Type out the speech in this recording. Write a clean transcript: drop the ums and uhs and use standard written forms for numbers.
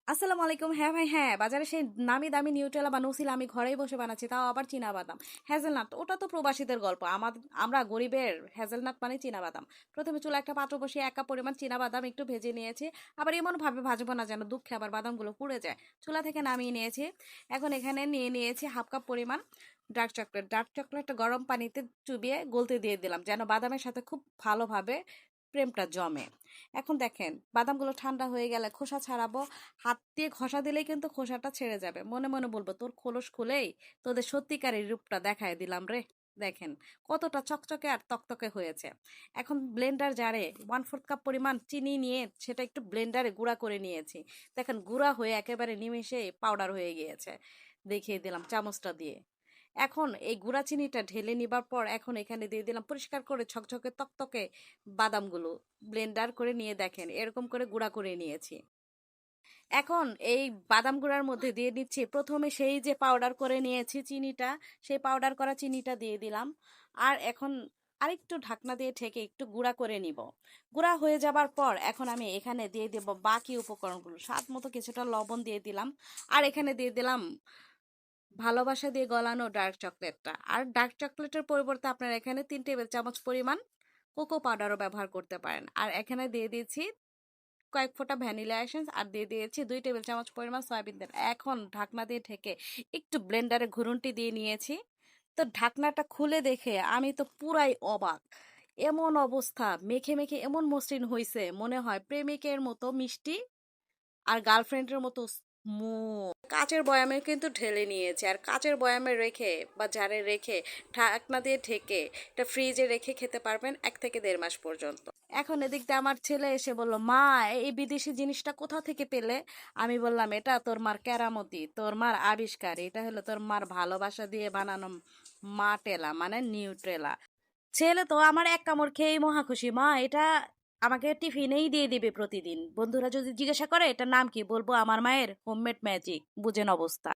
আসসালামু আলাইকুম। হ্যাঁ ভাই, হ্যাঁ, বাজারে সেই নামি দামি নিউট্রেলা বা নুসিল আমি ঘরেই বসে বানাচ্ছি, তাও আবার চীনা বাদাম। হ্যাজেলনাট ওটা তো প্রবাসীদের গল্প, আমরা গরিবের হ্যাজেলনাট মানে চীনা বাদাম। প্রথমে চুলা একটা পাত্র বসিয়ে 1 কাপ পরিমাণ চীনা বাদাম একটু ভেজে নিয়েছি। আবার এমন ভাবে ভাজবো না যেন দুঃখে আবার বাদামগুলো পুড়ে যায়। চুলা থেকে নামিয়ে নিয়েছি। এখন এখানে নিয়ে নিয়েছি হাফ কাপ পরিমাণ ডার্ক চকলেটটা গরম পানিতে চুবিয়ে গলতে দিয়ে দিলাম যেন বাদামের সাথে খুব ভালোভাবে প্রেমটা জমে। এখন দেখেন বাদামগুলো ঠান্ডা হয়ে গেলে খোসা ছাড়াবো। হাত দিয়ে ঘষা দিলেই কিন্তু খোসাটা ছেড়ে যাবে। মনে মনে বলবো, তোর খোলস খুলেই তোদের সত্যিকারের রূপটা দেখায় দিলাম রে। দেখেন কতটা চকচকে আর তকতকে হয়েছে। এখন ব্লেন্ডার জারে 1/4 কাপ পরিমাণ চিনি নিয়ে সেটা একটু ব্লেন্ডারে গুঁড়া করে নিয়েছি। দেখেন গুঁড়া হয়ে একেবারে নিমেষে পাউডার হয়ে গিয়েছে। দেখিয়ে দিলাম চামচটা দিয়ে। এখন এই গুঁড়া চিনিটা ঢেলে নিবার পর এখন এখানে দিয়ে দিলাম পরিষ্কার করে ঝকঝকে তকতকে বাদামগুলো। ব্লেন্ডার করে নিয়ে দেখেন এরকম করে গুঁড়া করে নিয়েছি। এখন এই বাদাম গুঁড়ার মধ্যে দিয়ে দিচ্ছি প্রথমে সেই যে পাউডার করে নিয়েছি চিনিটা, সেই পাউডার করা চিনিটা দিয়ে দিলাম। আর এখন আরেকটু ঢাকনা দিয়ে ঢেকে একটু গুঁড়া করে নিব। গুঁড়া হয়ে যাবার পর এখন আমি এখানে দিয়ে দেব বাকি উপকরণগুলো, স্বাদ মতো কিছুটা লবণ দিয়ে দিলাম। আর এখানে দিয়ে দিলাম ভালোবাসা দিয়ে গলানো ডার্ক চকলেটটা। আর ডার্ক চকলেটের পরিবর্তে আপনারা এখানে 3 টেবিল চামচ পরিমাণ কোকো পাউডারও ব্যবহার করতে পারেন। আর এখানে দিয়ে দিয়েছি কয়েক ফোঁটা ভ্যানিলা এসেন্স আর দিয়ে দিয়েছি 2 টেবিল চামচ পরিমাণ সয়াবিন তেল। এখন ঢাকনা দিয়ে ঢেকে একটু ব্লেন্ডারে ঘুরুনটি দিয়ে নিয়েছি। তো ঢাকনাটা খুলে দেখে আমি তো পুরাই অবাক। এমন অবস্থা, মেখে মেখে এমন মসৃণ হয়েছে মনে হয় প্রেমিকের মতো মিষ্টি আর গার্লফ্রেন্ডের মতো স্মুথ। কাচের বয়ামে কিন্তু ঢেলে নিয়েছে, আর কাচের বয়ামে রেখে বা জারে রেখে ঢাকনা দিয়ে ঢেকে এটা ফ্রিজে রেখে খেতে পারবেন 1 থেকে 1.5 মাস পর্যন্ত। এখন এদিক দিয়ে আমার ছেলে এসে বলল, মা এই বিদেশি জিনিসটা কোথা থেকে পেলে? আমি বললাম, এটা তোর মার কেরামতি, তোর মার আবিষ্কার, এটা হলো তোর মার ভালোবাসা দিয়ে বানানো মাটেলা মানে নিউট্রেলা। ছেলে তো আমার এক কামড় খেয়েই মহা খুশি, মা এটা আমাকে টিফিনেই দিয়ে দিবে প্রতিদিন। বন্ধুরা যদি জিজ্ঞাসা করে এটার নাম কি, বলবো আমার মায়ের হোমমেড ম্যাজিক। বুঝেন অবস্থা।